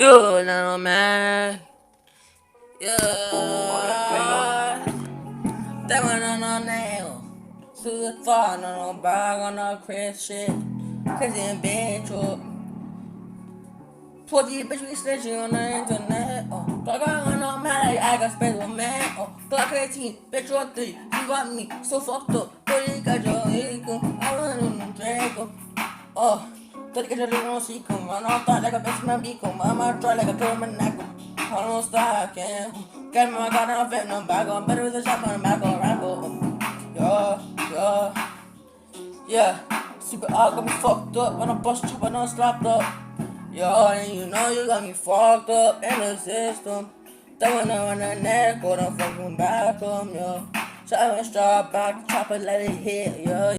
You know, man. Yeah. That one on no nail. Too far, no bag on no crazy shit. Crazy in bed, truck. Told you, bitch, we snitching on the internet. Oh, Glock on no man, like I got space with man. Oh, Glock 18, bitch, you're 3. You got me so fucked up. But you got your ego. I run on the Draco. Oh, todo que yo le no see come. I don't thought like a bitch man be come. I'ma try like a terminacle. I don't stop, can't. Get my gun off and I'm back on. Better with a shot on the back on Rambo. Yeah. Super out got me fucked up. When I bust chop, I done slapped up. And you know you got me fucked up in the system. That one on the neck, go the fucking back, yo. So I went straight back, chop it, let it hit, yo.